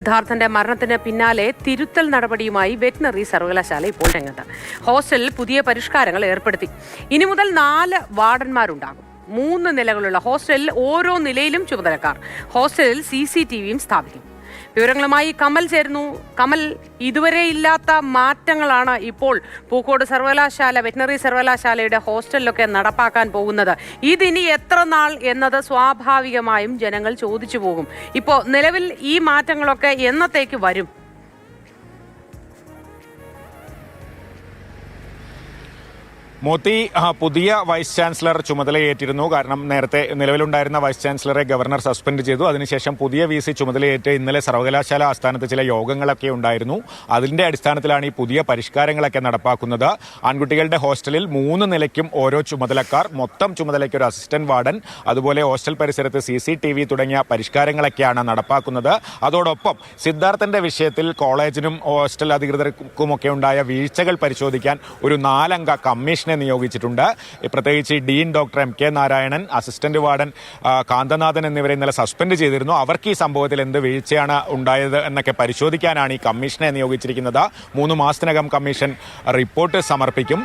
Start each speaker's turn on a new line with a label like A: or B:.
A: സിദ്ധാർത്ഥന്റെ മരണത്തിന് പിന്നാലെ തിരുത്തൽ നടപടിയുമായി വെറ്റിനറി സർവകലാശാല ഇപ്പോൾ രംഗത്ത്. ഹോസ്റ്റലിൽ പുതിയ പരിഷ്കാരങ്ങൾ ഏർപ്പെടുത്തി. ഇനി മുതൽ 4 വാർഡന്മാരുണ്ടാകും. 3 നിലകളുള്ള ഹോസ്റ്റലിൽ ഓരോ നിലയിലും ചുമതലക്കാർ. ഹോസ്റ്റലിൽ CCTVയും സ്ഥാപിക്കും. വിവരങ്ങളുമായി കമൽ ചേരുന്നു. കമൽ, ഇതുവരെ ഇല്ലാത്ത മാറ്റങ്ങളാണ് ഇപ്പോൾ പൂക്കോട് സർവകലാശാല വെറ്റിനറി സർവകലാശാലയുടെ ഹോസ്റ്റലിലൊക്കെ നടപ്പാക്കാൻ പോകുന്നത്. ഇതിനി എത്ര നാൾ എന്നത് സ്വാഭാവികമായും ജനങ്ങൾ ചോദിച്ചു പോകും. ഇപ്പോൾ നിലവിൽ ഈ മാറ്റങ്ങളൊക്കെ എന്നത്തേക്ക് വരും?
B: മോത്തി പുതിയ വൈസ് ചാൻസലർ ചുമതലയേറ്റിരുന്നു. കാരണം നേരത്തെ നിലവിലുണ്ടായിരുന്ന വൈസ് ചാൻസലറെ ഗവർണർ സസ്പെൻഡ് ചെയ്തു. അതിനുശേഷം പുതിയ VC ചുമതലയേറ്റ് ഇന്നലെ സർവകലാശാല ആസ്ഥാനത്ത് ചില യോഗങ്ങളൊക്കെ ഉണ്ടായിരുന്നു. അതിന്റെ അടിസ്ഥാനത്തിലാണ് ഈ പുതിയ പരിഷ്കാരങ്ങളൊക്കെ നടപ്പാക്കുന്നത്. ആൺകുട്ടികളുടെ ഹോസ്റ്റലിൽ 3 നിലയ്ക്കും ഓരോ ചുമതലക്കാർ, മൊത്തം ചുമതലയ്ക്ക് ഒരു അസിസ്റ്റന്റ് വാർഡൻ, അതുപോലെ ഹോസ്റ്റൽ പരിസരത്ത് CCTV തുടങ്ങിയ പരിഷ്കാരങ്ങളൊക്കെയാണ് നടപ്പാക്കുന്നത്. അതോടൊപ്പം സിദ്ധാർത്ഥന്റെ വിഷയത്തിൽ കോളേജിനും ഹോസ്റ്റൽ അധികൃതർക്കുമൊക്കെ ഉണ്ടായ വീഴ്ചകൾ പരിശോധിക്കാൻ ഒരു 4 അംഗ കമ്മീഷൻ നിയോഗിച്ചിട്ടുണ്ട്. പ്രത്യേകിച്ച് dean doctor MK Narayanan, assistant warden Kanthanathan എന്നിവരെ ഇന്നലെ സസ്പെൻഡ് ചെയ്തിരുന്നു. അവർക്ക് ഈ സംഭവത്തിൽ എന്ത് വീഴ്ചയാണ് ഉണ്ടായത് എന്നൊക്കെ പരിശോധിക്കാനാണ് ഈ കമ്മീഷനെ നിയോഗിച്ചിരിക്കുന്നത്. 3 മാസത്തിനകം കമ്മീഷൻ റിപ്പോർട്ട് സമർപ്പിക്കും.